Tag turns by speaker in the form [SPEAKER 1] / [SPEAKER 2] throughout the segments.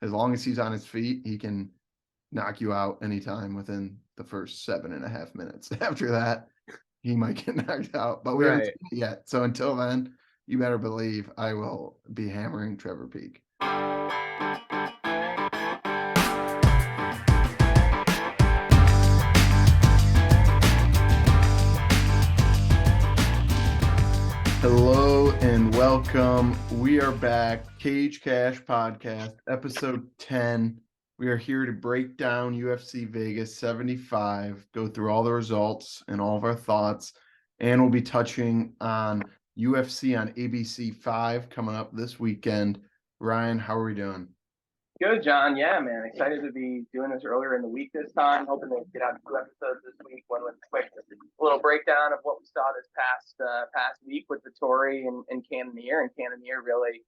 [SPEAKER 1] as long as he's on his feet, he can knock you out anytime within the first 7.5 minutes. After that, he might get knocked out, but we haven't seen it yet. So until then, you better believe I will be hammering Trevor Peak. Hello and welcome. We are back. Cage Cash Podcast, episode 10. We are here to break down UFC Vegas 75, go through all the results and all of our thoughts, and we'll be touching on UFC on ABC 5 coming up this weekend. Ryan, how are we doing?
[SPEAKER 2] Good, John. Yeah, man. Excited to be doing this earlier in the week this time. Hoping to get out 2 episodes this week. One with a quick little breakdown of what we saw this past week with Vettori and Cannonier. And Cannonier really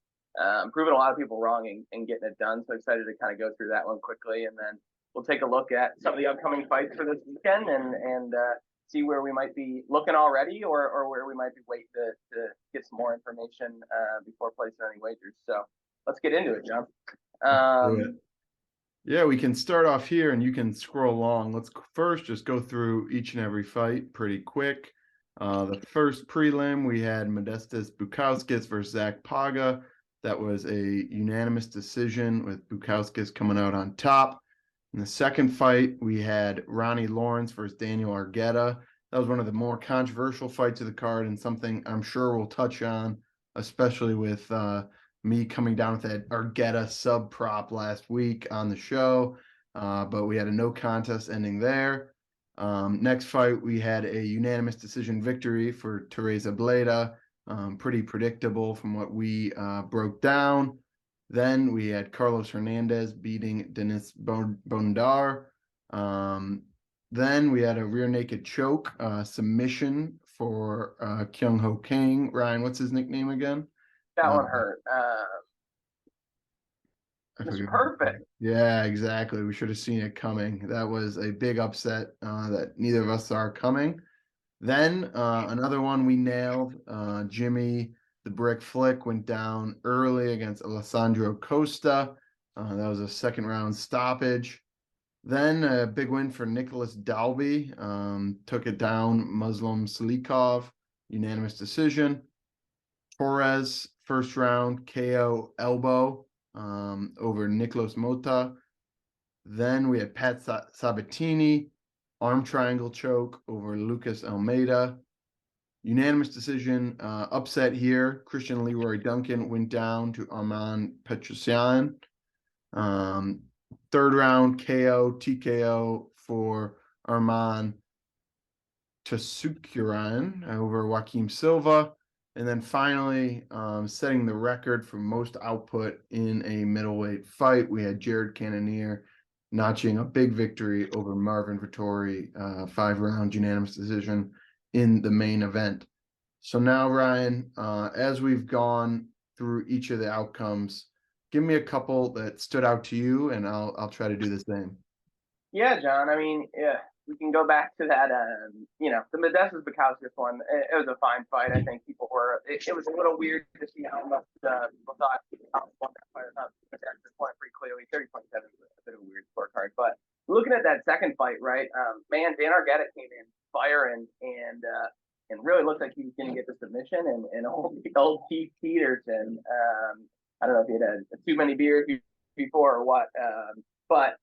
[SPEAKER 2] proving a lot of people wrong and getting it done. So excited to kind of go through that one quickly. And then we'll take a look at some of the upcoming fights for this weekend and see where we might be looking already or where we might be waiting to get some more information before placing any wagers. So let's get into it, John.
[SPEAKER 1] Yeah, we can start off here and you can scroll along. Let's first just go through each and every fight pretty quick. The first prelim, we had Modestas Bukauskas versus Zach Paga. That was a unanimous decision with Bukauskas coming out on top. In the second fight, we had Ronnie Lawrence versus Daniel Argueta. That was one of the more controversial fights of the card and something I'm sure we'll touch on, especially with me coming down with that Argueta sub prop last week on the show, but we had a no contest ending there. Next fight, we had a unanimous decision victory for Teresa Bleda, pretty predictable from what we broke down. Then we had Carlos Hernandez beating Denis Bondar. Then we had a rear naked choke submission for Kyung Ho Kang. Ryan, what's his nickname again?
[SPEAKER 2] That one hurt. It's perfect.
[SPEAKER 1] Yeah, exactly. We should have seen it coming. That was a big upset that neither of us saw coming. Then another one we nailed. Jimmy the Brick Flick went down early against Alessandro Costa. That was a second round stoppage. Then a big win for Nicholas Dalby. Took it down Muslim Salikov, unanimous decision. Torres, first round KO elbow over Nicolas Mota. Then we had Pat Sabatini, arm triangle choke over Lucas Almeida. Unanimous decision, upset here. Christian Leroy Duncan went down to Arman Petrosyan. Third round KO, TKO for Arman Tasukuran over Joaquim Silva. And then finally, setting the record for most output in a middleweight fight, we had Jared Cannonier notching a big victory over Marvin Vettori, 5-round unanimous decision in the main event. So now, Ryan, as we've gone through each of the outcomes, give me a couple that stood out to you, and I'll try to do the same.
[SPEAKER 2] Yeah, John. I mean, yeah. We can go back to that, the Modestas Bukauskas one. It was a fine fight. I think people were. It was a little weird to see how much people thought won that fight. Pretty clearly, 30-27 is a bit of a weird scorecard. But looking at that second fight, right? Man, Dan Argueta came in firing and really looked like he was going to get the submission. And old Keith Peterson. I don't know if he had too many beers before or what, but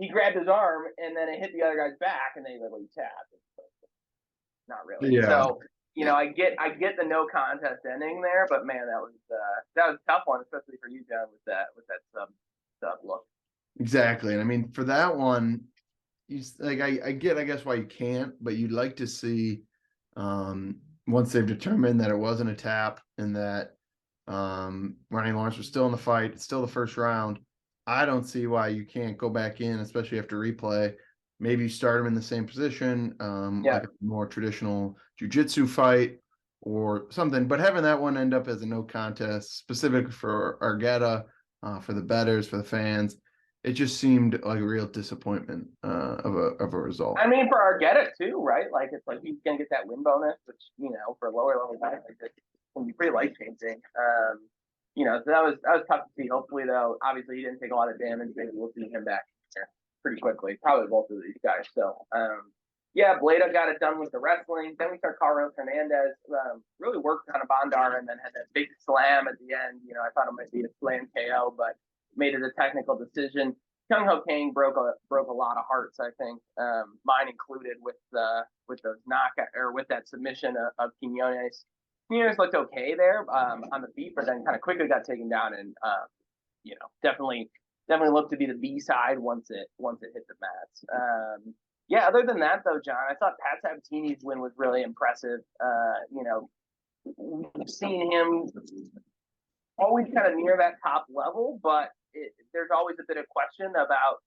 [SPEAKER 2] he grabbed his arm and then it hit the other guy's back and then he literally tapped. Not really. Yeah. So, I get the no contest ending there, but man, that was a tough one, especially for you, John, with that sub look.
[SPEAKER 1] Exactly. And I mean, for that one, I guess why you can't, but you'd like to see once they've determined that it wasn't a tap and that Ronnie Lawrence was still in the fight, it's still the first round. I don't see why you can't go back in, especially after replay. Maybe you start him in the same position, like a more traditional jiu-jitsu fight or something. But having that one end up as a no contest, specific for Argueta, for the bettors, for the fans, it just seemed like a real disappointment of a result.
[SPEAKER 2] I mean, for Argueta too, right? Like it's like he's gonna get that win bonus, which for lower level guys like this can be pretty life changing. So that was tough to see. Hopefully, though, obviously he didn't take a lot of damage. Maybe we'll see him back here pretty quickly. Probably both of these guys. So, yeah, Bleda got it done with the wrestling. Then we start Carlos Hernandez. Really worked on a Bondar and then had that big slam at the end. I thought it might be a slam KO, but made it a technical decision. Kyung Ho Kang broke a lot of hearts, I think, mine included, with those knockout or with that submission of Quinones. Quinones looked okay there on the feet, but then kind of quickly got taken down and definitely looked to be the B side once it hit the mats. Yeah, other than that though, John, I thought Pat Sabatini's win was really impressive. We've seen him always kind of near that top level, but there's always a bit of question about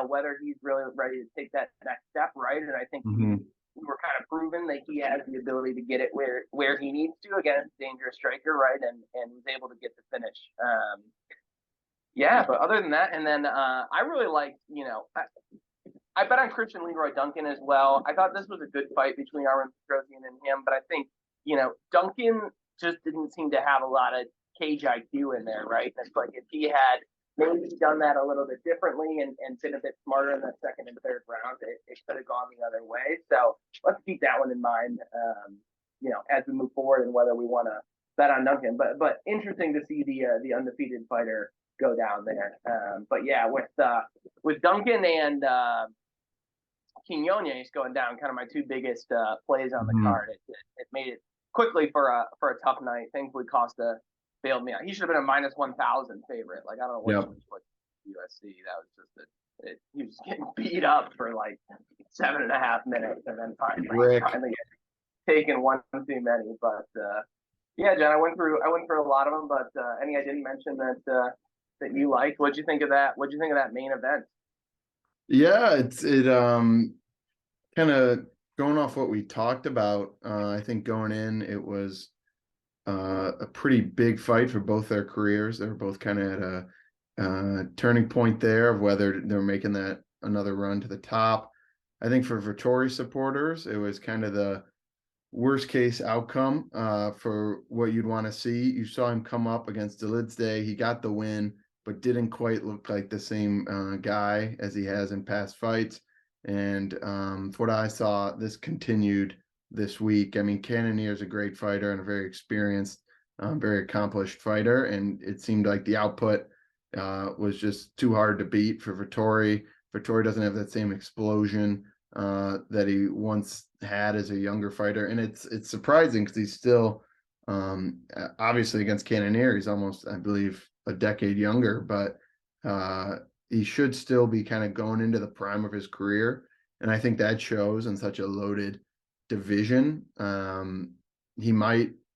[SPEAKER 2] whether he's really ready to take that next step, right? And I think we were kind of proven that he has the ability to get it where he needs to against a dangerous striker, right? And was able to get the finish. Yeah, but other than that, and then I really liked, I bet on Christian Leroy Duncan as well. I thought this was a good fight between Armen Petrosian and him, but I think, Duncan just didn't seem to have a lot of cage IQ in there, right? And it's like if he had maybe done that a little bit differently and been a bit smarter in the second and third round, it could have gone the other way. So let's keep that one in mind, as we move forward and whether we want to bet on Duncan. But interesting to see the undefeated fighter go down there. But yeah, with Duncan and Quinones going down, kind of my two biggest plays on the card. It made it quickly for a tough night. Thankfully, Costa bailed me out. He should have been a minus 1,000 favorite. Like, I don't know what he was USC. That was just he was getting beat up for like 7.5 minutes, and then finally taken one too many. But yeah, John, I went through a lot of them, but any I didn't mention that you liked. What'd you think of that? What'd you think of that main event?
[SPEAKER 1] Yeah, it kind of going off what we talked about. I think going in, it was a pretty big fight for both their careers. They were both kind of at a turning point there of whether they're making that another run to the top. I think for Vettori supporters, it was kind of the worst case outcome for what you'd want to see. You saw him come up against Delidze. He got the win, but didn't quite look like the same guy as he has in past fights. And from what I saw, this continued this week. I mean, Cannonier is a great fighter and a very experienced, very accomplished fighter. And it seemed like the output was just too hard to beat for Vettori. Vettori doesn't have that same explosion that he once had as a younger fighter. And it's surprising because he's still, obviously against Cannonier, he's almost, I believe, a decade younger, but he should still be kind of going into the prime of his career. And I think that shows in such a loaded division.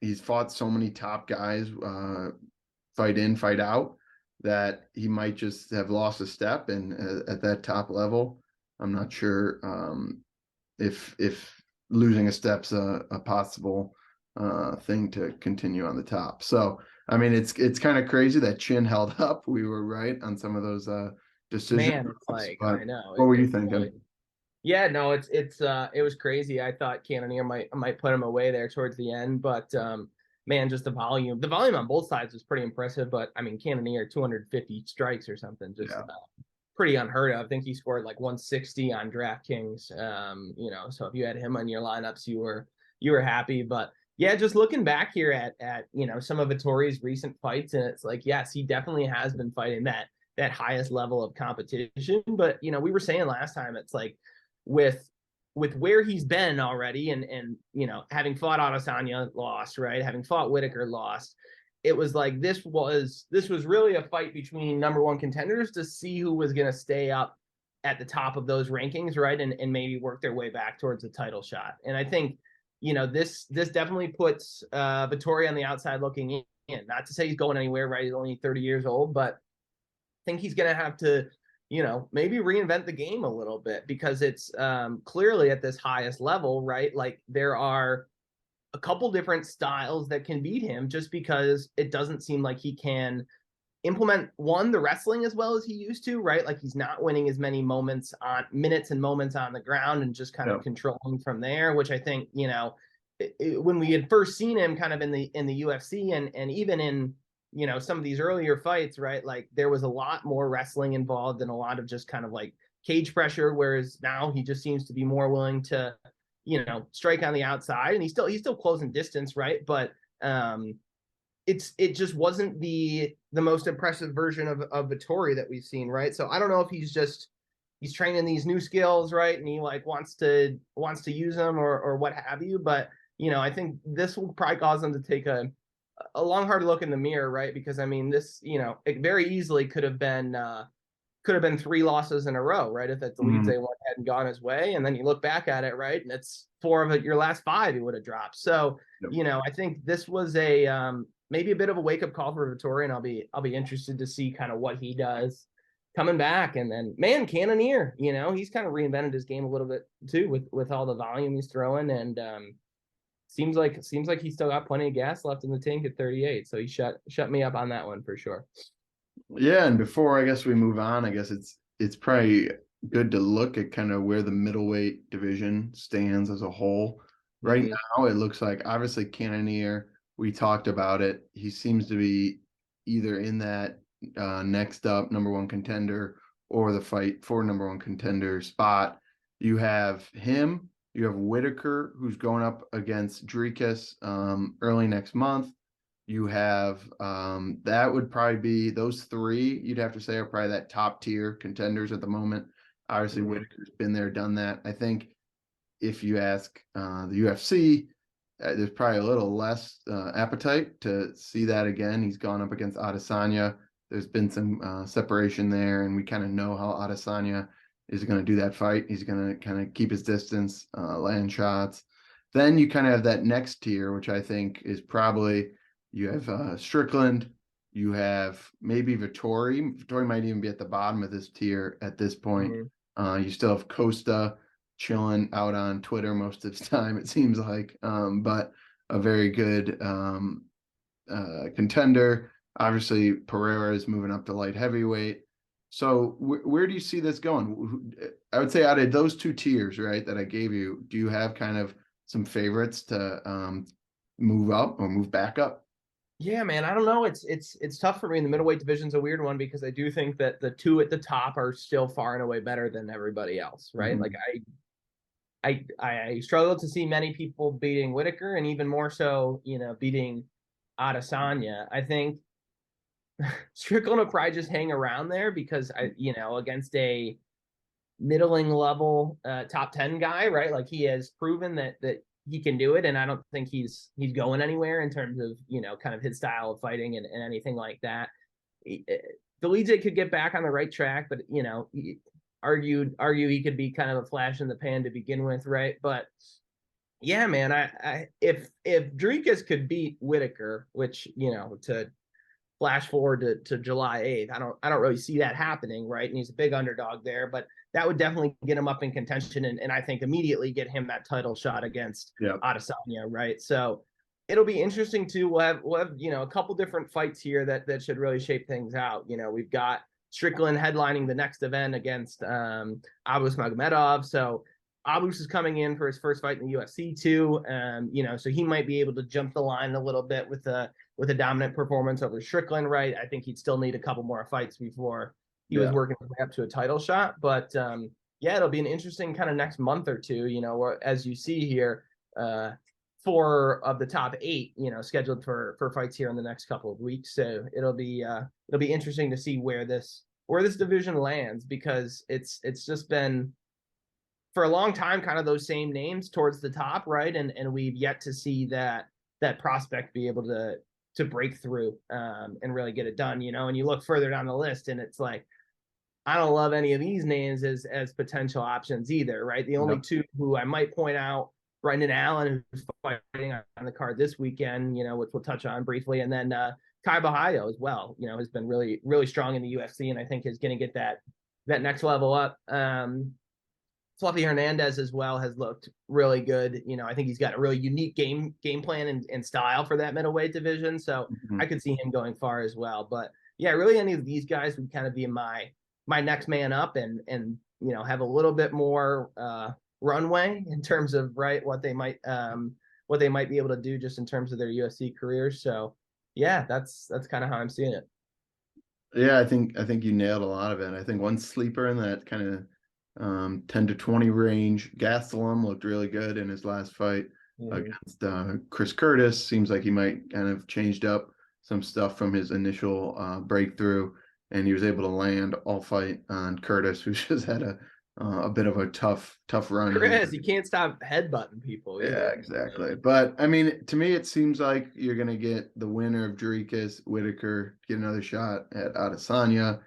[SPEAKER 1] He's fought so many top guys, fight in, fight out, that he might just have lost a step. And at that top level, I'm not sure if losing a step's a possible thing to continue on the top. So I mean, it's kind of crazy that Chin held up. We were right on some of those decisions.
[SPEAKER 3] Man, it's like, I know.
[SPEAKER 1] What were you thinking?
[SPEAKER 3] Yeah, no, it was crazy. I thought Cannonier might put him away there towards the end, but man, just the volume on both sides was pretty impressive. But I mean, Cannonier 250 strikes or something, just pretty unheard of. I think he scored like 160 on DraftKings. So if you had him on your lineups, you were happy. But yeah, just looking back here at some of Vettori's recent fights, and it's like, yes, he definitely has been fighting that highest level of competition. But we were saying last time, it's like with where he's been already, and having fought Adesanya, lost, right? Having fought Whitaker, lost. It was like this was really a fight between number one contenders to see who was going to stay up at the top of those rankings, right? And maybe work their way back towards the title shot. And I think, this definitely puts Vettori on the outside looking in. Not to say he's going anywhere, right? He's only 30 years old, but I think he's going to have to, maybe reinvent the game a little bit, because it's clearly at this highest level, right? Like, there are a couple different styles that can beat him, just because it doesn't seem like he can implement the wrestling as well as he used to, right? Like, he's not winning as many minutes and moments on the ground and just kind of controlling from there, which I think, when we had first seen him kind of in the UFC and even in you know, some of these earlier fights, right? Like there was a lot more wrestling involved and a lot of just kind of like cage pressure, whereas now he just seems to be more willing to, you know, strike on the outside, and he's still closing distance, right? But it just wasn't the most impressive version of Vettori that we've seen, right? So I don't know if he's training these new skills, right, and he like wants to use them or what have you. But you know, I think this will probably cause him to take a long hard look in the mirror, right? Because I mean, this, you know, it very easily could have been 3 losses in a row, right? If that Delize one hadn't gone his way, and then you look back at it, right, and it's 4 of your last 5 he would have dropped. So you know, I think this was a maybe a bit of a wake up call for Vettori, and I'll be interested to see kind of what he does coming back. And then man, Cannonier, you know, he's kind of reinvented his game a little bit too with all the volume he's throwing, and seems like he's still got plenty of gas left in the tank at 38. So he shut me up on that one for sure.
[SPEAKER 1] Yeah, and before I guess we move on, I guess it's probably good to look at kind of where the middleweight division stands as a whole. Right now, it looks like obviously Cannonier, we talked about it. He seems to be either in that next up #1 contender or the fight for #1 contender spot. You have him. You have Whitaker, who's going up against Dricus early next month. You have that would probably be those 3. You'd have to say are probably that top tier contenders at the moment. Obviously, Whitaker's been there, done that. I think if you ask the UFC, there's probably a little less appetite to see that again. He's gone up against Adesanya. There's been some separation there, and we kind of know how Adesanya is going to do that fight. He's going to kind of keep his distance, land shots. Then you kind of have that next tier, which I think is probably you have Strickland. You have maybe Vettori. Vettori might even be at the bottom of this tier at this point. You still have Costa chilling out on Twitter most of the time, it seems like, but a very good contender. Obviously, Pereira is moving up to light heavyweight. So where do you see this going? I would say out of those 2 tiers, right, that I gave you, do you have kind of some favorites to move up or move back up?
[SPEAKER 3] Yeah, man, I don't know. It's tough for me. The middleweight division's a weird one because I do think that the 2 at the top are still far and away better than everybody else, right? Like I struggle to see many people beating Whitaker, and even more so, you know, beating Adesanya. I think Strickland will probably just hang around there because you know, against a middling level top 10 guy, right? Like he has proven that he can do it, and I don't think he's going anywhere in terms of, you know, kind of his style of fighting and anything like that. Delize could get back on the right track, but you know, argue he could be kind of a flash in the pan to begin with, right? But yeah, man, I if Dricus could beat Whitaker, which, you know, to flash forward to July 8th, I don't really see that happening, right? And he's a big underdog there, but that would definitely get him up in contention, and I think immediately get him that title shot against Adesanya, right? So it'll be interesting too. We'll have you know, a couple different fights here that should really shape things out. You know, we've got Strickland headlining the next event against Abus Magomedov. So Abus is coming in for his first fight in the UFC too. You know, so he might be able to jump the line a little bit with a dominant performance over Strickland, right? I think he'd still need a couple more fights before he was working his way up to a title shot. But yeah, it'll be an interesting kind of next month or two, you know, as you see here, 4 of the top 8, you know, scheduled for fights here in the next couple of weeks. So it'll be interesting to see where this division lands, because it's just been for a long time kind of those same names towards the top, right? And we've yet to see that prospect be able to break through and really get it done, you know. And you look further down the list and it's like, I don't love any of these names as potential options either, right? The only 2 who I might point out, Brendan Allen, who's fighting on the card this weekend, you know, which we'll touch on briefly, and then Kai Bahayo as well, you know, has been really, really strong in the UFC, and I think is going to get that next level up. Fluffy Hernandez as well has looked really good. You know, I think he's got a really unique game plan and style for that middleweight division. So I could see him going far as well. But yeah, really any of these guys would kind of be my next man up, and you know, have a little bit more runway in terms of, right, what they might be able to do just in terms of their UFC careers. So yeah, that's kind of how I'm seeing it.
[SPEAKER 1] Yeah, I think you nailed a lot of it. I think one sleeper in that kind of 10 to 20 range, Gastelum looked really good in his last fight against Chris Curtis. Seems like he might kind of changed up some stuff from his initial breakthrough, and he was able to land all fight on Curtis, who just had a bit of a tough run here.
[SPEAKER 3] Chris, you can't stop headbutting people either.
[SPEAKER 1] Yeah, exactly. But I mean, to me, it seems like you're gonna get the winner of Dricus, Whitaker, get another shot at Adesanya.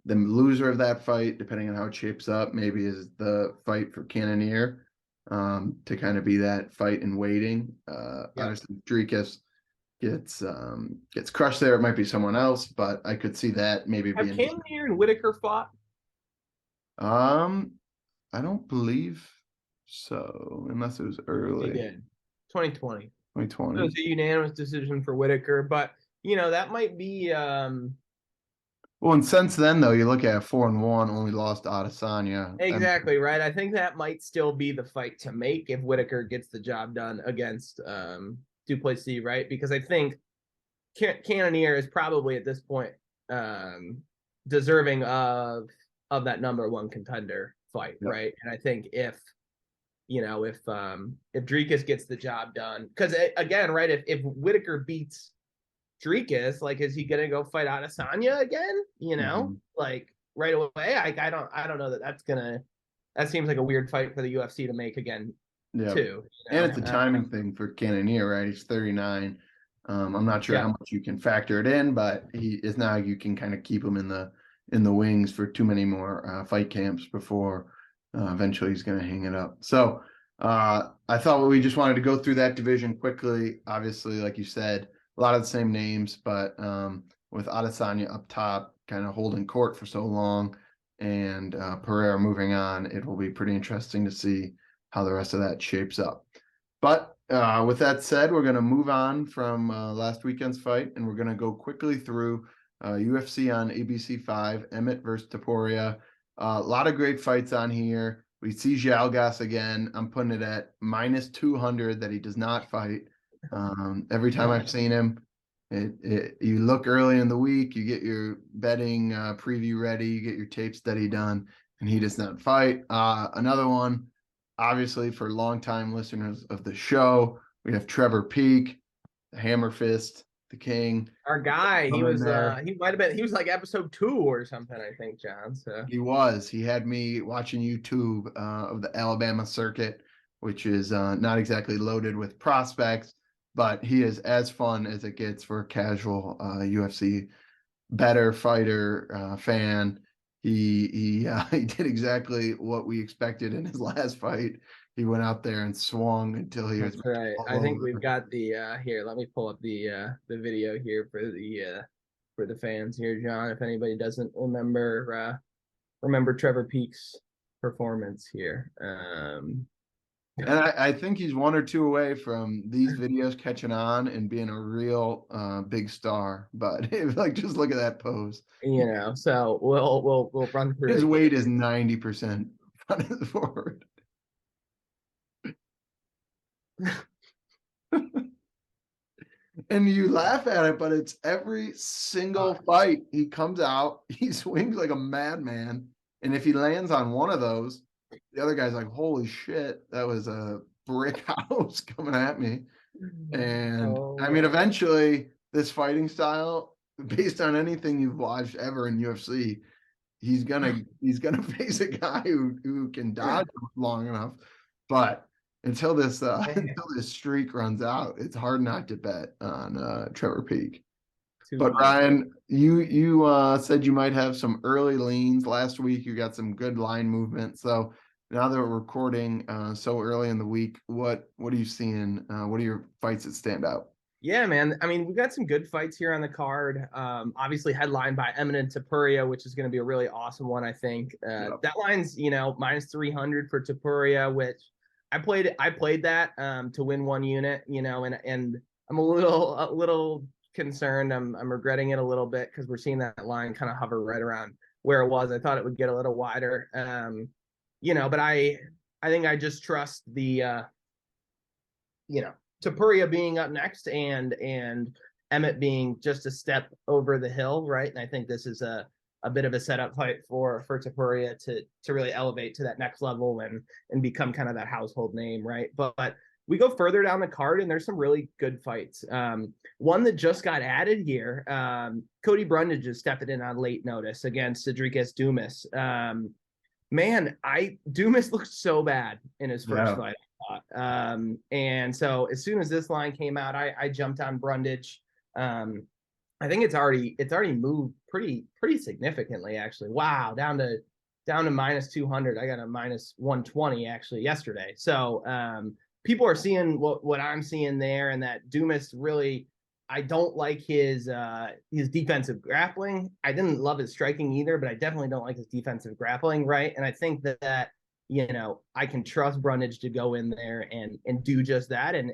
[SPEAKER 1] The loser of that fight, depending on how it shapes up, maybe is the fight for Cannonier, to kind of be that fight in waiting. Obviously, if Dricus gets crushed there, it might be someone else, but I could see that maybe
[SPEAKER 3] Have
[SPEAKER 1] being.
[SPEAKER 3] Cannonier and Whitaker fought?
[SPEAKER 1] I don't believe so, unless it was
[SPEAKER 3] They
[SPEAKER 1] early
[SPEAKER 3] did. 2020. It
[SPEAKER 1] 2020.
[SPEAKER 3] was a unanimous decision for Whitaker, but that might be
[SPEAKER 1] Well, and since then, though, you look at 4-1, only lost to Adesanya.
[SPEAKER 3] exactly right. I think that might still be the fight to make if Whitaker gets the job done against Duplessis, right? Because I think Cannonier is probably at this point deserving of that number one contender fight, right? And I think if Dricus gets the job done, because again, right, if Whitaker beats Dricus, like, is he gonna go fight Adesanya again? Like right away. I don't know that seems like a weird fight for the UFC to make again, too.
[SPEAKER 1] And it's a timing thing for Cannonier, right? He's 39. I'm not sure how much you can factor it in, but he is now you can kind of keep him in the wings for too many more fight camps before eventually he's going to hang it up. So I thought we just wanted to go through that division quickly. Obviously, like you said, a lot of the same names, but with Adesanya up top, kind of holding court for so long, and Pereira moving on, it will be pretty interesting to see how the rest of that shapes up. But with that said, we're going to move on from last weekend's fight, and we're going to go quickly through UFC on ABC5, Emmett versus Topuria. A lot of great fights on here. We see Jalgas again. I'm putting it at -200 that he does not fight. Every time I've seen him, you look early in the week, you get your betting preview ready, you get your tape study done, and he does not fight. Another one, obviously, for longtime listeners of the show, we have Trevor Peak, the Hammer Fist, the King.
[SPEAKER 3] Our guy, he was like episode 2 or something, I think, John. So
[SPEAKER 1] he had me watching YouTube of the Alabama circuit, which is not exactly loaded with prospects, but he is as fun as it gets for a casual UFC better fighter fan. He did exactly what we expected in his last fight. He went out there and swung until he was
[SPEAKER 3] right. I think we've got the here. Let me pull up the video here for the fans here, John. If anybody doesn't remember Trevor Peak's performance here.
[SPEAKER 1] And I think he's 1 or 2 away from these videos catching on and being a real big star. But just look at that pose.
[SPEAKER 3] So we'll run through.
[SPEAKER 1] His weight is 90% forward. And you laugh at it, but it's every single fight he comes out, he swings like a madman, and if he lands on one of those, the other guy's like, holy shit, that was a brick house coming at me. And I mean, eventually this fighting style, based on anything you've watched ever in UFC, he's gonna face a guy who can dodge long enough. But until this streak runs out, it's hard not to bet on Trevor Peak. But Ryan, you said you might have some early leans last week. You got some good line movement. So now that we're recording so early in the week, what are you seeing? What are your fights that stand out?
[SPEAKER 3] Yeah, man. I mean, we've got some good fights here on the card. Obviously headlined by Eminent Topuria, which is going to be a really awesome one, I think. That line's, -300 for Topuria, which I played that to win 1 unit, and I'm a little concerned. I'm regretting it a little bit because we're seeing that line kind of hover right around where it was. I thought it would get a little wider. But I think I just trust the Topuria being up next and Emmett being just a step over the hill, right? And I think this is a bit of a setup fight for Topuria to really elevate to that next level and become kind of that household name, right? But we go further down the card, and there's some really good fights. One that just got added here, Cody Brundage is stepping in on late notice against Cedric Dumas. Man, Dumas looked so bad in his first fight. And so as soon as this line came out, I jumped on Brundage. I think it's already moved pretty significantly, actually. Wow, down to minus 200. I got a minus 120 actually yesterday. So people are seeing what I'm seeing there, and that Dumas really, I don't like his defensive grappling. I didn't love his striking either, but I definitely don't like his defensive grappling, right? And I think that I can trust Brundage to go in there and do just that, and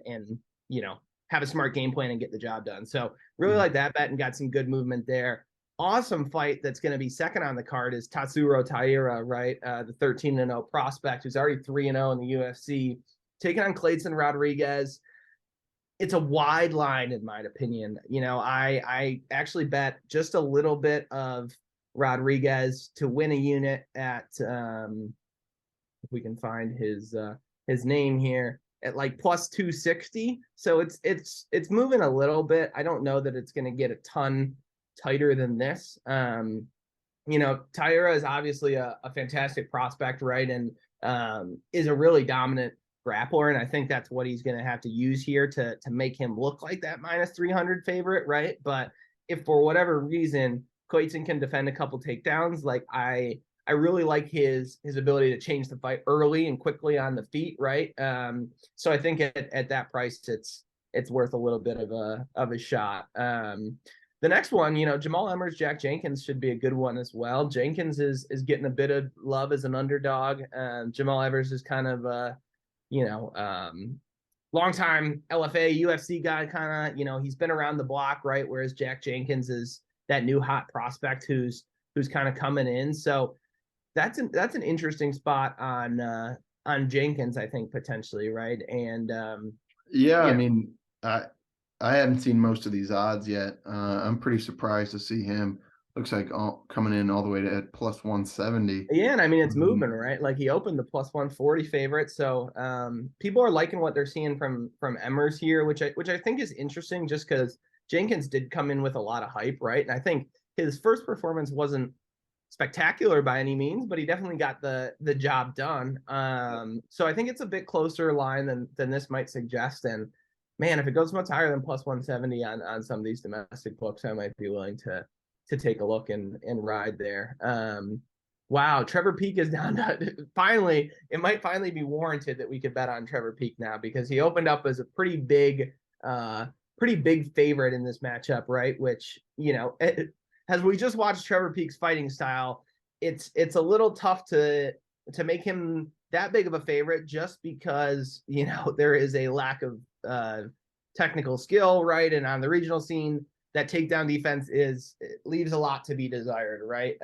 [SPEAKER 3] have a smart game plan and get the job done. So really like that bet and got some good movement there. Awesome fight that's going to be second on the card is Tatsuro Taira, right? The 13-0 prospect who's already 3-0 in the UFC, taking on Clayton Rodriguez. It's a wide line, in my opinion. I actually bet just a little bit of Rodriguez to win a unit at, if we can find his name here, at like plus 260. So it's moving a little bit. I don't know that it's going to get a ton tighter than this. Taira is obviously a fantastic prospect, right? And is a really dominant grappler, and I think that's what he's going to have to use here to make him look like that minus 300 favorite, right? But if for whatever reason Clayton can defend a couple takedowns, like I really like his ability to change the fight early and quickly on the feet, right? So I think at that price, it's worth a little bit of a shot. The next one, Jamal Emmers, Jack Jenkins should be a good one as well. Jenkins is getting a bit of love as an underdog. Jamal Emmers is kind of long-time LFA UFC guy, kind of, he's been around the block, right? Whereas Jack Jenkins is that new hot prospect who's kind of coming in. So that's an interesting spot on Jenkins, I think, potentially, right? And
[SPEAKER 1] I mean, I haven't seen most of these odds yet. I'm pretty surprised to see him. Looks like coming in all the way to plus 170.
[SPEAKER 3] Yeah, and I mean, it's moving, right? Like he opened the plus 140 favorite. So people are liking what they're seeing from Emmers here, which I think is interesting, just because Jenkins did come in with a lot of hype, right? And I think his first performance wasn't spectacular by any means, but he definitely got the job done. So I think it's a bit closer line than this might suggest. And man, if it goes much higher than plus 170 on some of these domestic books, I might be willing to take a look and ride there. Wow, Trevor Peak is down to finally. It might finally be warranted that we could bet on Trevor Peak now, because he opened up as a pretty big favorite in this matchup, right? Which as we just watched Trevor Peak's fighting style, it's a little tough to make him that big of a favorite, just because there is a lack of technical skill, right? And on the regional scene, that takedown defense leaves a lot to be desired, right?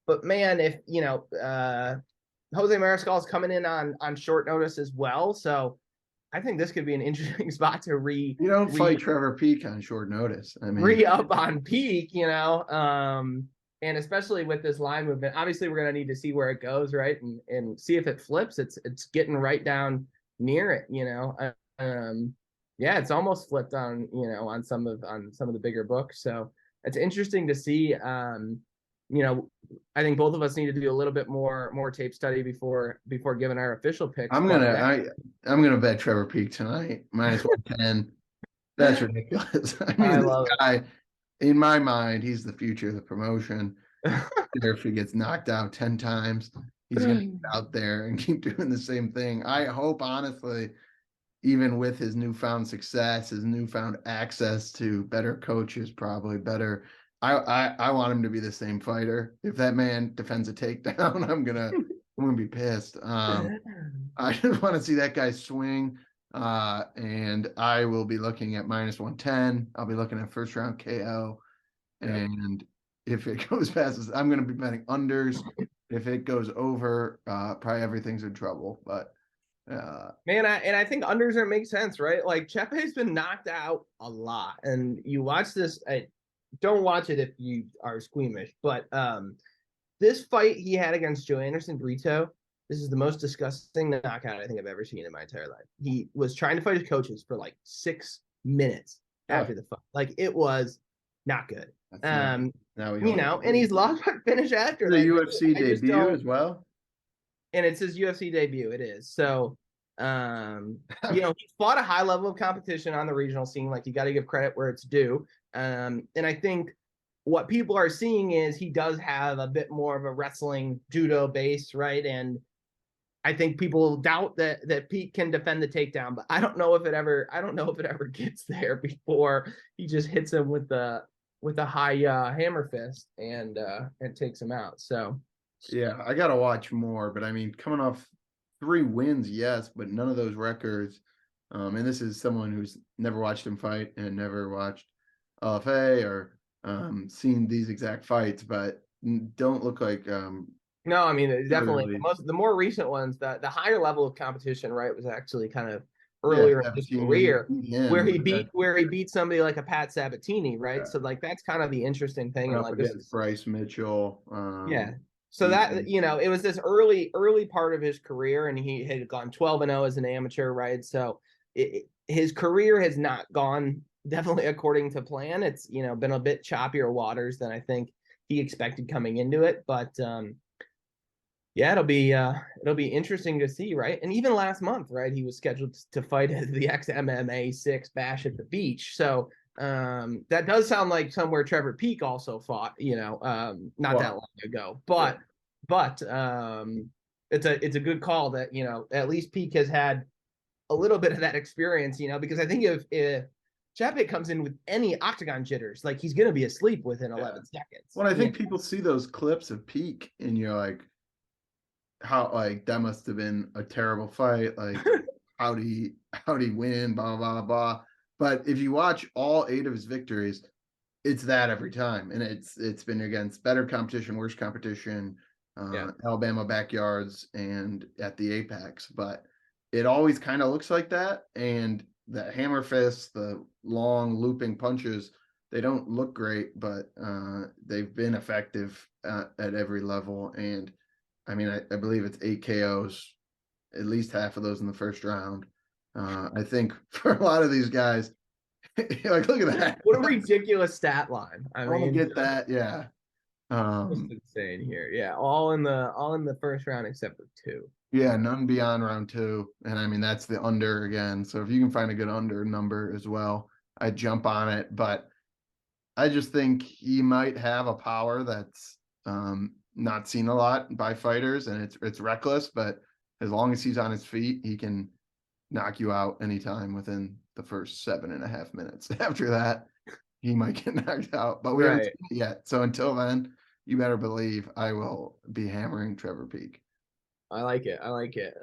[SPEAKER 3] But man, if Jose Mariscal is coming in on short notice as well, so I think this could be an interesting spot to
[SPEAKER 1] You don't fight Trevor Peak on short notice. I mean,
[SPEAKER 3] re-up on Peak, and especially with this line movement. Obviously, we're gonna need to see where it goes, right, and see if it flips. It's getting right down near it, yeah, it's almost flipped on on some of the bigger books. So it's interesting to see. I think both of us need to do a little bit more tape study before giving our official picks.
[SPEAKER 1] I'm gonna bet Trevor Peak tonight minus 110. That's ridiculous. I mean, this guy, in my mind, he's the future of the promotion. If he gets knocked out 10 times, he's gonna get out there and keep doing the same thing. I hope, honestly, even with his newfound success, his newfound access to better coaches, probably better. I want him to be the same fighter. If that man defends a takedown, I'm gonna be pissed. I just want to see that guy swing. And I will be looking at minus 110. I'll be looking at first round KO. And if it goes past this, I'm gonna be betting unders. If it goes over, probably everything's in trouble. But
[SPEAKER 3] Man, I think unders are make sense, right? Like Chepe's been knocked out a lot, and you watch this. Don't watch it if you are squeamish, but this fight he had against Joe Anderson Brito, this is the most disgusting knockout I think I've ever seen in my entire life. He was trying to fight his coaches for like 6 minutes after the fight. Like it was not good.
[SPEAKER 1] Now
[SPEAKER 3] And he's lost by finish after
[SPEAKER 1] the
[SPEAKER 3] that.
[SPEAKER 1] UFC debut as well.
[SPEAKER 3] And it's his UFC debut. It is. So he fought a high level of competition on the regional scene. Like you got to give credit where it's due. And I think what people are seeing is he does have a bit more of a wrestling judo base, right? And I think people doubt that Pete can defend the takedown, but I don't know if it ever gets there before he just hits him with a high hammer fist and takes him out. So
[SPEAKER 1] yeah, I gotta watch more, but I mean, coming off 3 wins, yes, but none of those records. And this is someone who's never watched him fight and never watched LFA or seen these exact fights, but don't look like
[SPEAKER 3] no, I mean definitely
[SPEAKER 1] really,
[SPEAKER 3] the more recent ones, the higher level of competition, right, was actually kind of earlier in his career where he beat somebody like a Pat Sabatini, right? Yeah. So like that's kind of the interesting thing. And like
[SPEAKER 1] against Bryce Mitchell.
[SPEAKER 3] So that it was this early part of his career, and he had gone 12-0 as an amateur, right? So his career has not gone definitely according to plan. It's been a bit choppier waters than I think he expected coming into it, but it'll be interesting to see, right? And even last month, right, he was scheduled to fight at the XMMA 6 Bash at the Beach. So that does sound like somewhere Trevor Peek also fought, not that long ago. But it's a good call that at least Peek has had a little bit of that experience, because I think if Chapek comes in with any octagon jitters, like he's gonna be asleep within 11 seconds.
[SPEAKER 1] Well, I think people see those clips of Peek and you're like, how like that must have been a terrible fight. Like how'd he win? Blah blah blah. But if you watch all 8 of his victories, it's that every time, and it's been against better competition, worse competition, Alabama backyards, and at the Apex. But it always kind of looks like that, and the hammer fists, the long looping punches, they don't look great, but they've been effective at every level. And I mean, I believe it's 8 KOs, at least half of those in the first round. I think for a lot of these guys, like look at that.
[SPEAKER 3] What a ridiculous stat line. I mean,
[SPEAKER 1] get that, yeah.
[SPEAKER 3] Just insane here. Yeah, all in the first round except for 2.
[SPEAKER 1] Yeah, none beyond round 2. And I mean, that's the under again. So if you can find a good under number as well, I'd jump on it. But I just think he might have a power that's not seen a lot by fighters, and it's reckless, but as long as he's on his feet, he can knock you out anytime within the first 7.5 minutes. After that, he might get knocked out, but we haven't seen it yet. So until then, you better believe I will be hammering Trevor Peek.
[SPEAKER 3] I like it.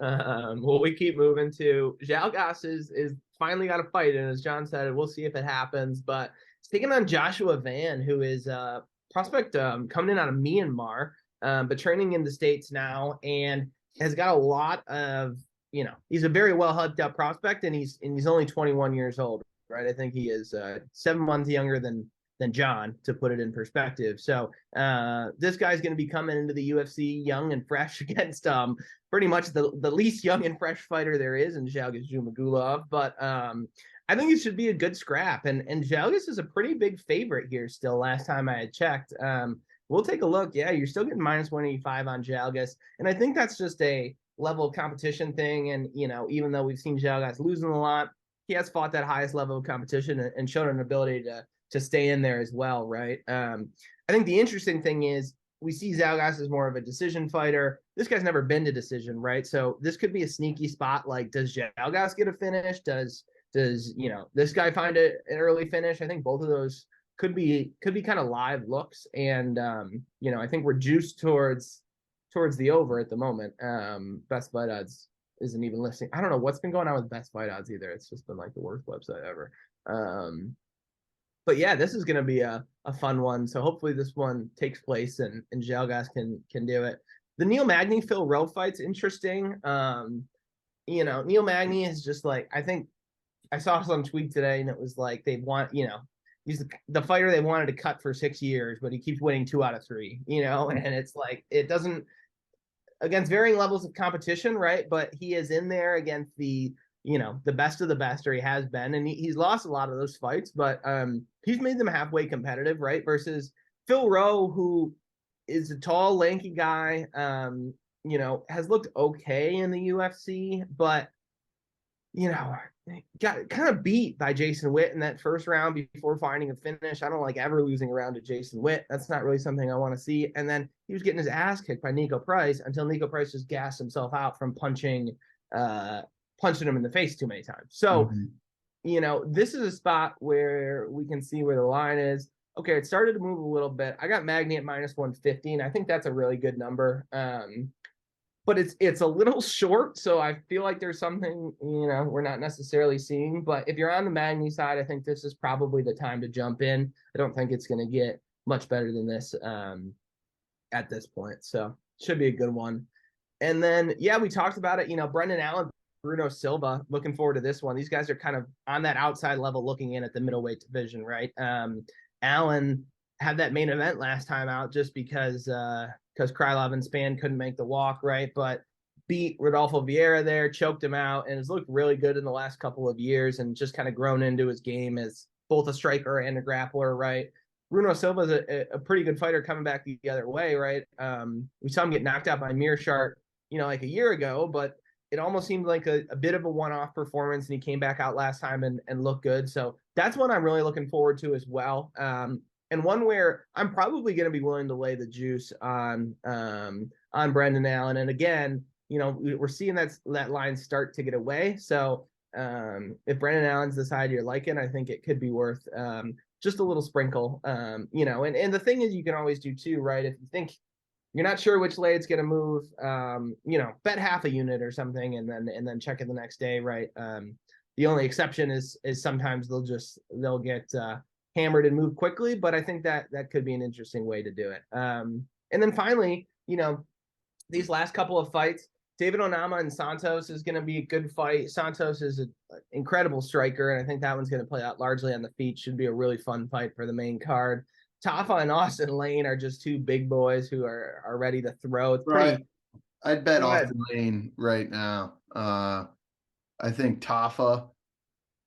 [SPEAKER 3] Well, we keep moving to Zhalgas is finally got a fight, and as John said, we'll see if it happens. But it's taking on Joshua Van, who is a prospect coming in out of Myanmar, but training in the States now, and has got a lot of he's a very well hyped up prospect, and he's only 21 years old, right? I think he is 7 months younger than John, to put it in perspective. So this guy's going to be coming into the UFC young and fresh against pretty much the least young and fresh fighter there is in Zhalgas Zhumagulov. But I think it should be a good scrap. And Zhalgas is a pretty big favorite here still, last time I had checked. We'll take a look. Yeah, you're still getting -185 on Zhalgas. And I think that's just a level of competition thing. And, even though we've seen Zhalgas losing a lot, he has fought that highest level of competition and shown an ability to stay in there as well, right? I think the interesting thing is we see Zhalgas as more of a decision fighter. This guy's never been to decision, right? So this could be a sneaky spot. Like, does Zhalgas get a finish? Does this guy find an early finish? I think both of those could be kind of live looks. And I think we're juiced towards the over at the moment. Best fight odds isn't even listing. I don't know what's been going on with best fight odds either. It's just been like the worst website ever. But yeah, this is going to be a fun one. So hopefully this one takes place and Zhalgas can do it. The Neil Magny Phil Rowe fight's interesting. Neil Magny is just like, I think I saw some tweet today and it was like they want, he's the fighter they wanted to cut for 6 years, but he keeps winning 2 out of 3, and it's like it doesn't against varying levels of competition, right? But he is in there against the the best of the best, or he has been, and he's lost a lot of those fights, but he's made them halfway competitive, right? Versus Phil Rowe, who is a tall, lanky guy, has looked okay in the UFC, but got kind of beat by Jason Witt in that first round before finding a finish. I don't like ever losing a round to Jason Witt. That's not really something I want to see. And then he was getting his ass kicked by Nico Price until Nico Price just gassed himself out from punching him in the face too many times. So, this is a spot where we can see where the line is. Okay, it started to move a little bit. I got Magny at -150, and I think that's a really good number. But it's a little short, so I feel like there's something, we're not necessarily seeing. But if you're on the Magny side, I think this is probably the time to jump in. I don't think it's going to get much better than this at this point. So should be a good one. And then, we talked about it. Brendan Allen, Bruno Silva, looking forward to this one. These guys are kind of on that outside level looking in at the middleweight division, right? Allen had that main event last time out just because Krylov and Spann couldn't make the walk, right? But beat Rodolfo Vieira there, choked him out, and has looked really good in the last couple of years and just kind of grown into his game as both a striker and a grappler, right? Bruno Silva is a pretty good fighter coming back the other way, right? We saw him get knocked out by Mearshart, like a year ago, but it almost seemed like a bit of a one-off performance, and he came back out last time and looked good. So that's one I'm really looking forward to as well. And one where I'm probably going to be willing to lay the juice on Brendan Allen. And again, we're seeing that line start to get away. So if Brendan Allen's the side you're liking, I think it could be worth just a little sprinkle. And the thing is, you can always do too, right? If you think you're not sure which way it's going to move, bet half a unit or something, and then check it the next day, right? The only exception is sometimes they'll get hammered and move quickly, but I think that could be an interesting way to do it. And then finally, these last couple of fights, David Onama and Santos is going to be a good fight. Santos is an incredible striker, and I think that one's going to play out largely on the feet. Should be a really fun fight for the main card. Tafa and Austin Lane are just two big boys who are ready to throw. It's pretty.
[SPEAKER 1] I'd bet Austin Lane right now. I think Tafa,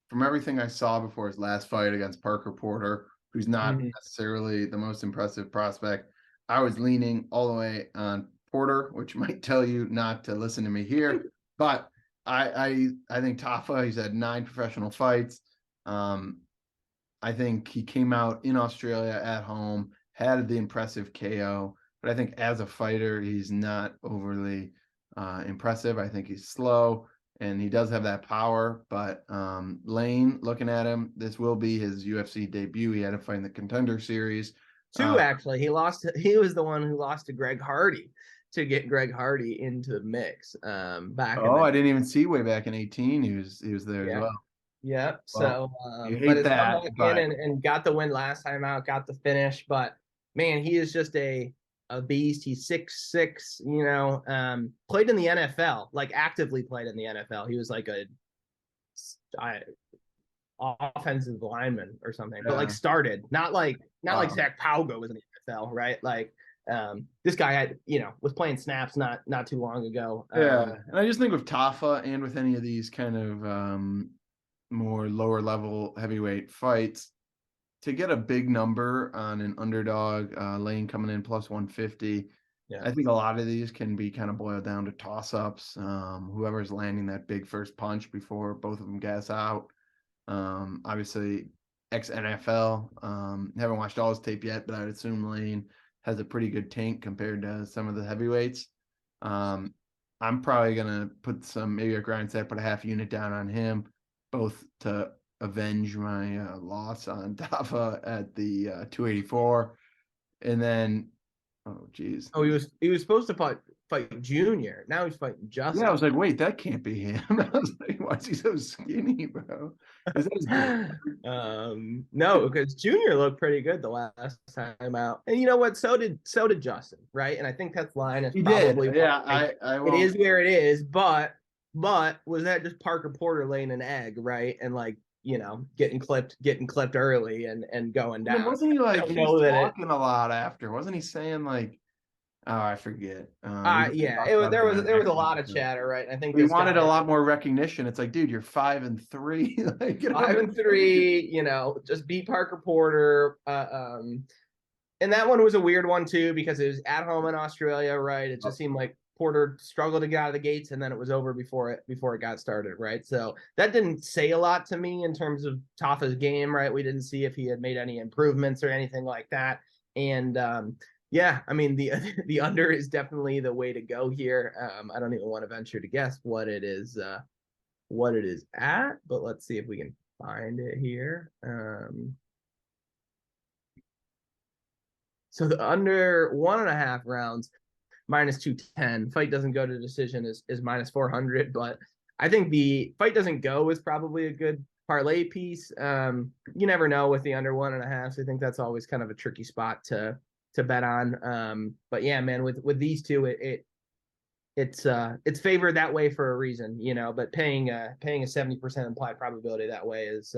[SPEAKER 1] from everything I saw before his last fight against Parker Porter, who's not necessarily the most impressive prospect, I was leaning all the way on Porter, which might tell you not to listen to me here. But I think Tafa, he's had 9 professional fights. I think he came out in Australia at home, had the impressive KO, but I think as a fighter, he's not overly impressive. I think he's slow, and he does have that power. But Lane, looking at him, this will be his UFC debut. He had a fight in the Contender Series.
[SPEAKER 3] 2, actually. He was the one who lost to Greg Hardy to get Greg Hardy into the mix back.
[SPEAKER 1] I didn't even see way back in 18. He was there as well.
[SPEAKER 3] Yeah.
[SPEAKER 1] Well,
[SPEAKER 3] so,
[SPEAKER 1] you hate that, but
[SPEAKER 3] and got the win last time out, got the finish. But man, he is just a beast. He's 6'6", played in the NFL, like actively played in the NFL. He was like a offensive lineman or something, but like started, not like Zach Paugo was in the NFL, right? Like this guy had, was playing snaps not too long ago.
[SPEAKER 1] And I just think with Tafa and with any of these kind of more lower level heavyweight fights, to get a big number on an underdog, Lane coming in plus 150. I think a lot of these can be kind of boiled down to toss-ups. Whoever's landing that big first punch before both of them gas out. Obviously, ex-NFL. Haven't watched all his tape yet, but I would assume Lane has a pretty good tank compared to some of the heavyweights. I'm probably going to put maybe a grind set, put a half unit down on him, both to avenge my loss on Tafa at the 284. And then, he was supposed to fight Junior. Now he's fighting Justin.
[SPEAKER 3] Yeah,
[SPEAKER 1] I was like, wait, that can't be him. I was like, why is he so skinny, bro? Is that his
[SPEAKER 3] no, because Junior looked pretty good the last time out. And you know what? So did Justin, right? And I think that's line is probably
[SPEAKER 1] it is
[SPEAKER 3] where it is, but But was that just Parker Porter laying an egg, right? And like, getting clipped early and going
[SPEAKER 1] And then
[SPEAKER 3] down.
[SPEAKER 1] wasn't he like, he
[SPEAKER 3] know
[SPEAKER 1] was
[SPEAKER 3] that
[SPEAKER 1] talking a lot after? Wasn't he saying like, oh, I forget. We
[SPEAKER 3] yeah,
[SPEAKER 1] talked about
[SPEAKER 3] there was
[SPEAKER 1] that
[SPEAKER 3] there was a
[SPEAKER 1] next
[SPEAKER 3] lot of
[SPEAKER 1] episode.
[SPEAKER 3] chatter, right? And I think
[SPEAKER 1] We
[SPEAKER 3] this
[SPEAKER 1] wanted
[SPEAKER 3] guy
[SPEAKER 1] a lot more recognition. It's like, dude, you're 5-3. Like,
[SPEAKER 3] 5-3, just beat Parker Porter. And that one was a weird one too, because it was at home in Australia, right? It just seemed like Porter struggled to get out of the gates, and then it was over before it got started, right? So that didn't say a lot to me in terms of Tafa's game, right? We didn't see if he had made any improvements or anything like that. And yeah, I mean the under is definitely the way to go here. I don't even want to venture to guess what it is at, but let's see if we can find it here. So the under 1.5 rounds, -210. Fight doesn't go to decision is -400, but I think the fight doesn't go is probably a good parlay piece. You never know with the under 1.5. So I think that's always kind of a tricky spot to bet on. But yeah, man, with these two, it's favored that way for a reason, but paying a 70% implied probability that way is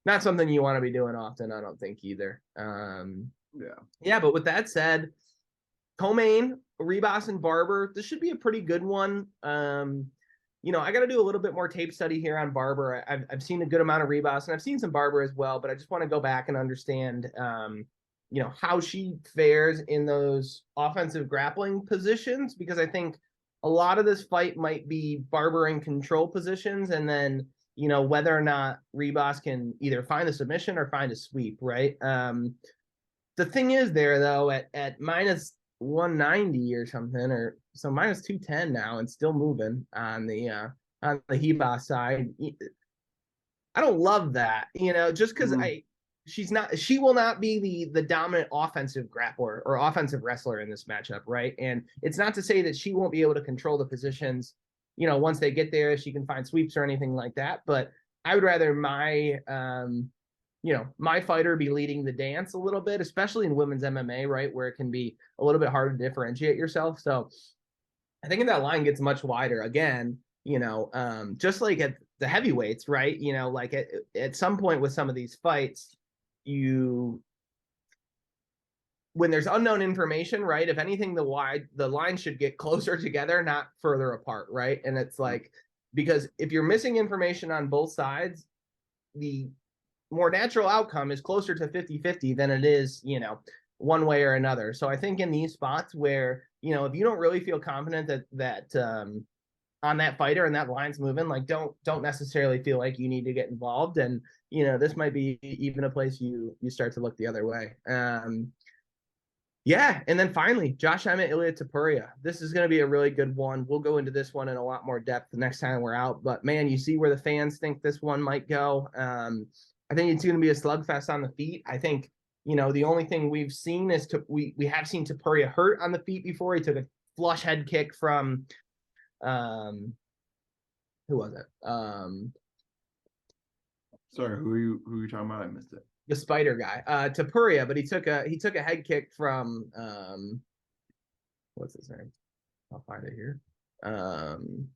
[SPEAKER 3] not something you want to be doing often, I don't think either. Yeah, but with that said, Co-Main, Rebus, and Barber, this should be a pretty good one. I got to do a little bit more tape study here on Barber. I've seen a good amount of Rebus, and I've seen some Barber as well, but I just want to go back and understand, how she fares in those offensive grappling positions, because I think a lot of this fight might be Barber in control positions, and then, whether or not Rebus can either find a submission or find a sweep, right? The thing is there, though, at -190 or something, or so -210 now, and still moving on the Heba side. I don't love that, just because she will not be the dominant offensive grappler or offensive wrestler in this matchup, right? And it's not to say that she won't be able to control the positions, once they get there, she can find sweeps or anything like that. But I would rather my fighter be leading the dance a little bit, especially in women's MMA, right, where it can be a little bit harder to differentiate yourself. So I think if that line gets much wider again, just like at the heavyweights, right? Like at some point with some of these fights, when there's unknown information, right? If anything, the line should get closer together, not further apart, right? And it's like, because if you're missing information on both sides, the more natural outcome is closer to 50-50 than it is, one way or another. So I think in these spots where, if you don't really feel confident that on that fighter and that line's moving, like don't necessarily feel like you need to get involved. And, this might be even a place you start to look the other way. Yeah. And then finally, Josh Emmett, Ilia Topuria. This is going to be a really good one. We'll go into this one in a lot more depth the next time we're out, but man, you see where the fans think this one might go. I think it's going to be a slugfest on the feet. I think, the only thing we've seen is we have seen Topuria hurt on the feet before. He took a flush head kick from, who was it?
[SPEAKER 1] Sorry, who are you talking about? I missed it.
[SPEAKER 3] The spider guy, Topuria, but he took a head kick from, what's his name? I'll find it here. From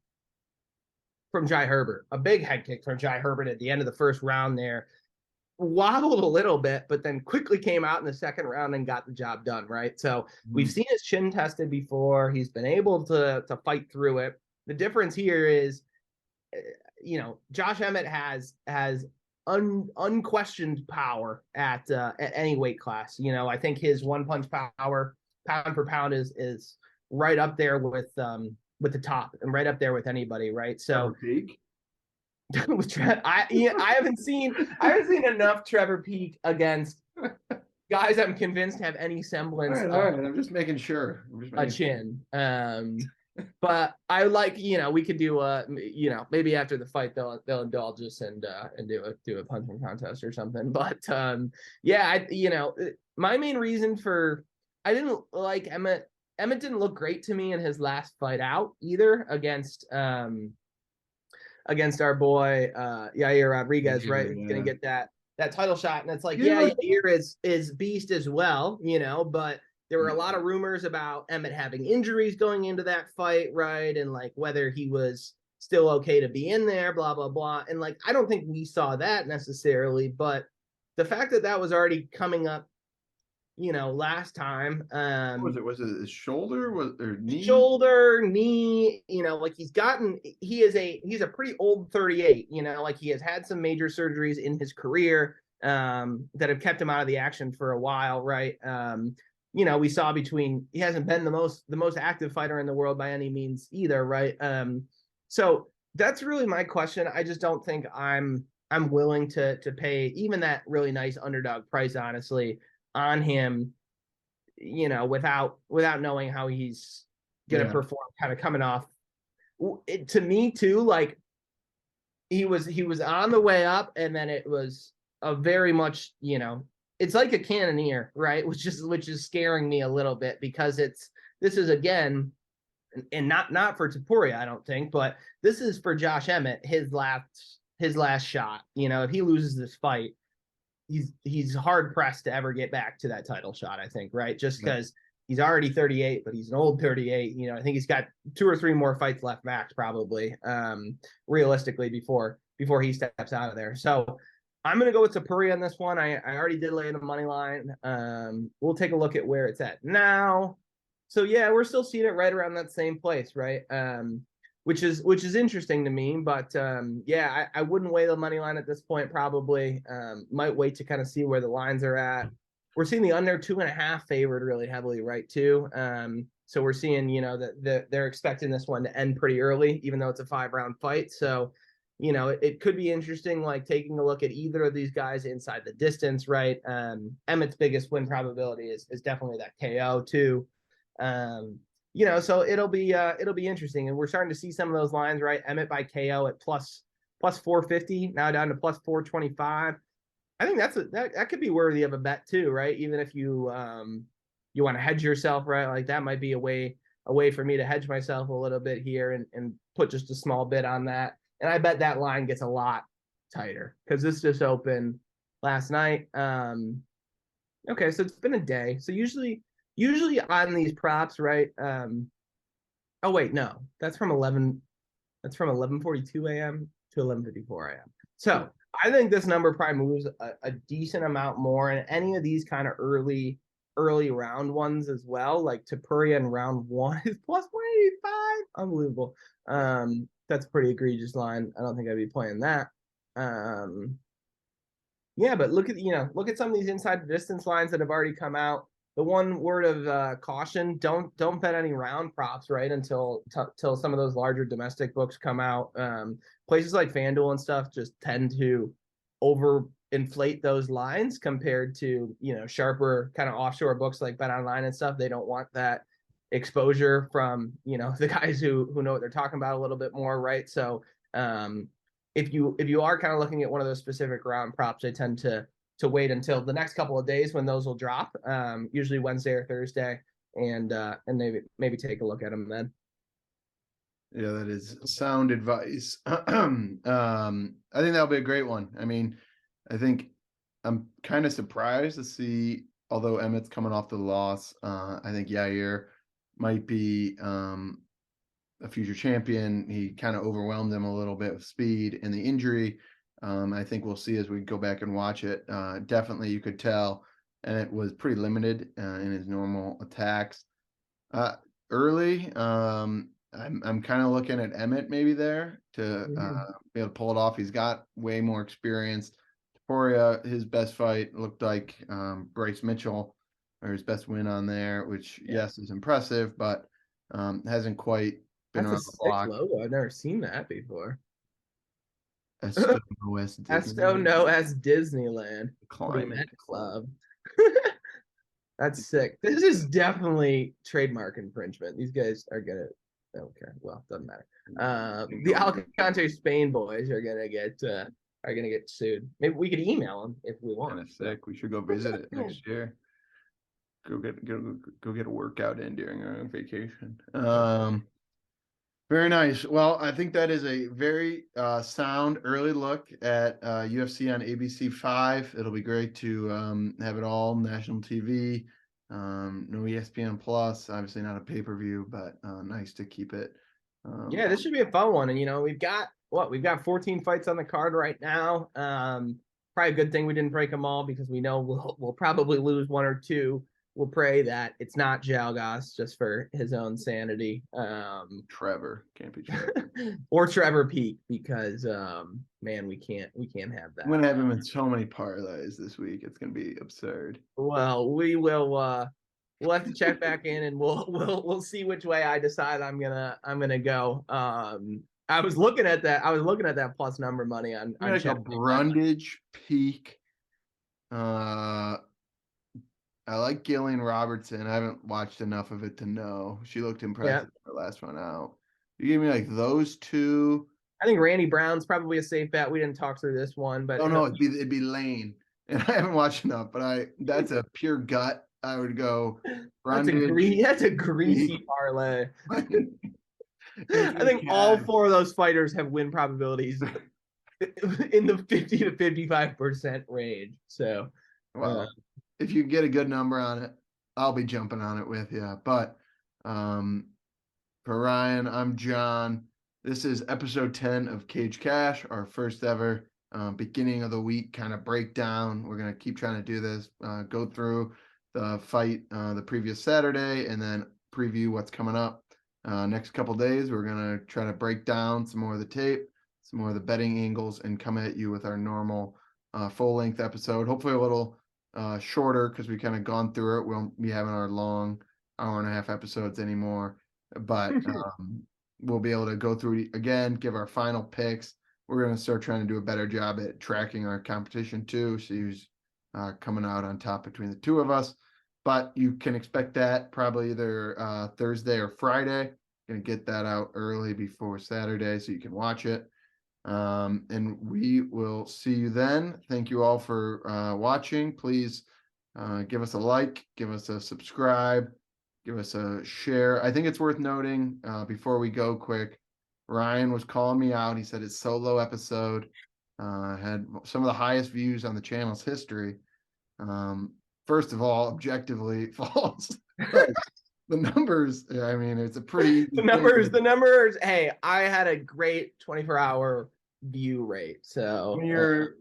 [SPEAKER 3] Jai Herbert, a big head kick from Jai Herbert at the end of the first round there. Wobbled a little bit, but then quickly came out in the second round and got the job done, right? So we've seen his chin tested before. He's been able to fight through it. The difference here is, Josh Emmett has unquestioned power at any weight class. I think his one punch power, pound for pound, is right up there with the top and right up there with anybody, right? So I haven't seen enough Trevor Peek against guys I'm convinced have any semblance
[SPEAKER 1] all right. I'm just making sure.
[SPEAKER 3] A chin. But I like, we could do maybe after the fight they'll indulge us and do a punching contest or something. But yeah, my main reason for I didn't like Emmett. Emmett didn't look great to me in his last fight out either against our boy Yair Rodriguez, right? He's gonna get that title shot, and it's like, Yair is beast as well, but there were a lot of rumors about Emmett having injuries going into that fight, right? And like whether he was still okay to be in there, blah, blah, blah. And like, I don't think we saw that necessarily, but the fact that that was already coming up, last time,
[SPEAKER 1] What was it? Was it his shoulder? Or knee?
[SPEAKER 3] shoulder, knee, like he's a pretty old 38, like he has had some major surgeries in his career that have kept him out of the action for a while, right? We saw he hasn't been the most active fighter in the world by any means either, right? So that's really my question. I just don't think I'm willing to pay even that really nice underdog price, honestly, on him, without knowing how he's gonna perform, kind of coming off. To me too, like he was on the way up, and then it was a very much, it's like a Cannonier, right? Which is scaring me a little bit, because this is again, and not for Topuria, I don't think, but this is for Josh Emmett, his last shot. If he loses this fight, he's hard pressed to ever get back to that title shot, I think, right? Just because he's already 38, but he's an old 38. I think he's got 2 or 3 more fights left max, probably, realistically, before he steps out of there. So I'm gonna go with Topuria on this one. I already did lay in the money line. We'll take a look at where it's at now. So yeah, we're still seeing it right around that same place, right? Which is interesting to me, but yeah, I wouldn't weigh the money line at this point. Probably might wait to kind of see where the lines are at. We're seeing the under 2.5 favored really heavily, right? Too. So we're seeing, that they're expecting this one to end pretty early, even though it's a 5-round fight. So, it could be interesting, like taking a look at either of these guys inside the distance, right? Emmett's biggest win probability is definitely that KO too. So it'll be interesting, and we're starting to see some of those lines, right? Emmett by KO at plus 450, now down to plus 425. I think that could be worthy of a bet too, right? Even if you want to hedge yourself, right? Like that might be a way for me to hedge myself a little bit here and put just a small bit on that. And I bet that line gets a lot tighter, because this just opened last night. Okay, so it's been a day. So usually on these props, right? Oh wait, no, that's from 11:42 a.m. to 11:54 a.m. So I think this number probably moves a decent amount more in any of these kind of early round ones as well. Like Topuria in round 1 is plus 185. Unbelievable. That's a pretty egregious line. I don't think I'd be playing that. Yeah, but look at some of these inside the distance lines that have already come out. The one word of caution: don't bet any round props, right, until some of those larger domestic books come out. Places like FanDuel and stuff just tend to overinflate those lines compared to sharper kind of offshore books like Bet Online and stuff. They don't want that exposure from the guys who know what they're talking about a little bit more, right? So if you are kind of looking at one of those specific round props, I tend to wait until the next couple of days when those will drop, usually Wednesday or Thursday, and maybe take a look at them then.
[SPEAKER 1] Yeah, that is sound advice. I think that'll be a great one. I mean, I think I'm kind of surprised to see, although Emmett's coming off the loss, I think Yair might be a future champion. He kind of overwhelmed them a little bit with speed and the injury. I think we'll see as we go back and watch it. Definitely, you could tell, and it was pretty limited in his normal attacks. Early, I'm kind of looking at Emmett maybe there to be able to pull it off. He's got way more experience. Topuria, his best fight looked like Bryce Mitchell, or his best win on there, which yes is impressive, but hasn't quite been
[SPEAKER 3] That's
[SPEAKER 1] around
[SPEAKER 3] a
[SPEAKER 1] the
[SPEAKER 3] sick
[SPEAKER 1] block.
[SPEAKER 3] logo. I've never seen that before.
[SPEAKER 1] Esto
[SPEAKER 3] no as Disneyland
[SPEAKER 1] Climate
[SPEAKER 3] Club. That's sick. This is definitely trademark infringement. These guys are gonna. Okay, well, doesn't matter. The Alicante Spain boys are gonna get sued. Maybe we could email them if we want.
[SPEAKER 1] Kind of sick. We should go visit it next year. Go get a workout in during our vacation. Very nice. Well, I think that is a very sound early look at UFC on ABC 5. It'll be great to have it all national TV. No ESPN Plus, obviously not a pay-per-view, but nice to keep it
[SPEAKER 3] Yeah, this should be a fun one. And we've got 14 fights on the card right now. Probably a good thing we didn't break them all because we know we'll probably lose one or two. We'll pray that it's not Jalgas just for his own sanity.
[SPEAKER 1] Trevor can't be Trevor.
[SPEAKER 3] Or Trevor Peak because man, we can't have that.
[SPEAKER 1] I'm gonna have him in so many parlays this week. It's gonna be absurd.
[SPEAKER 3] Well, we will we'll have to check back in and we'll see which way I decide I'm gonna go. I was looking at that plus number money on
[SPEAKER 1] Like a Brundage Peak. I like Gillian Robertson. I haven't watched enough of it to know. She looked impressive for the last one out. You give me like those two.
[SPEAKER 3] I think Randy Brown's probably a safe bet. We didn't talk through this one, but
[SPEAKER 1] no, it'd be Lane. And I haven't watched enough, but that's a pure gut. I would go Brundage.
[SPEAKER 3] That's a greasy parlay. I think all four of those fighters have win probabilities in the 50 to 55% range. So,
[SPEAKER 1] well, if you get a good number on it, I'll be jumping on it with you. But for Ryan, I'm John. This is episode 10 of Cage Cash, our first ever beginning of the week kind of breakdown. We're going to keep trying to do this, go through the fight the previous Saturday and then preview what's coming up. Next couple days, we're going to try to break down some more of the tape, some more of the betting angles, and come at you with our normal full-length episode. Hopefully a little shorter because we kind of gone through it. We won't be having our long hour and a half episodes anymore, but we'll be able to go through it again, give our final picks. We're going to start trying to do a better job at tracking our competition too, see who's coming out on top between the two of us. But you can expect that probably either Thursday or Friday. Going to get that out early before Saturday so you can watch it. And we will see you then. Thank you all for watching. Please give us a like, give us a subscribe, give us a share. I think it's worth noting before we go quick, Ryan was calling me out. He said his solo episode had some of the highest views on the channel's history. First of all, objectively false. The numbers, I mean, it's a pretty
[SPEAKER 3] the numbers. Hey, I had a great 24-hour view rate. So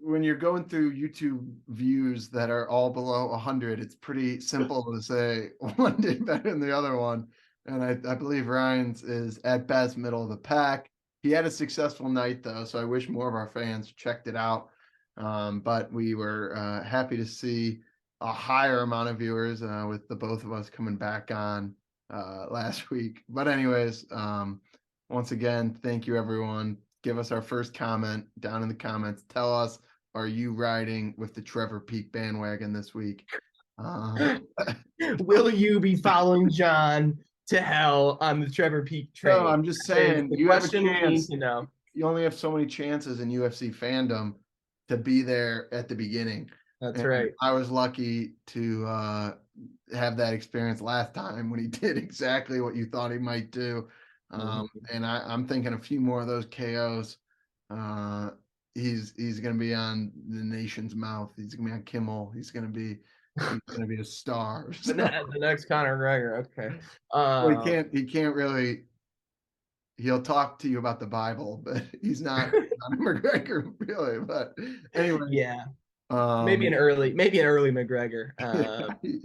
[SPEAKER 1] when you're going through YouTube views that are all below 100, it's pretty simple to say one did better than the other one. And I believe Ryan's is at best middle of the pack. He had a successful night though, so I wish more of our fans checked it out. But we were happy to see a higher amount of viewers with the both of us coming back on last week. But anyways, once again, thank you everyone. Give us our first comment down in the comments. Tell us, are you riding with the Trevor Peak bandwagon this week?
[SPEAKER 3] Will you be following John to hell on the Trevor Peak train?
[SPEAKER 1] No, I'm just saying
[SPEAKER 3] you have a chance.
[SPEAKER 1] You only have so many chances in UFC fandom to be there at the beginning.
[SPEAKER 3] That's right.
[SPEAKER 1] I was lucky to have that experience last time when he did exactly what you thought he might do. And I'm thinking a few more of those KOs. He's going to be on the nation's mouth. He's going to be on Kimmel. He's going to be a star.
[SPEAKER 3] The next Conor McGregor. Okay.
[SPEAKER 1] Well, he can't really. He'll talk to you about the Bible, but he's not Conor McGregor really. But anyway,
[SPEAKER 3] yeah. Maybe an early McGregor.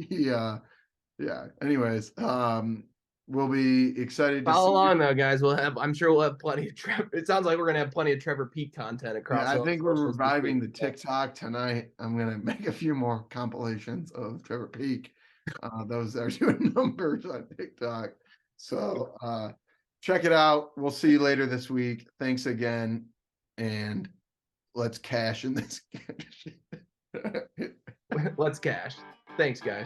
[SPEAKER 1] Yeah. Anyways, we'll be excited to
[SPEAKER 3] follow along though, guys. I'm sure we'll have plenty of Trevor. It sounds like we're gonna have plenty of Trevor Peak content across.
[SPEAKER 1] Yeah, I think we're reviving the TikTok tonight. I'm gonna make a few more compilations of Trevor Peak. Those that are doing numbers on TikTok. So check it out. We'll see you later this week. Thanks again, and let's cash in this.
[SPEAKER 3] Let's cash. Thanks, guys.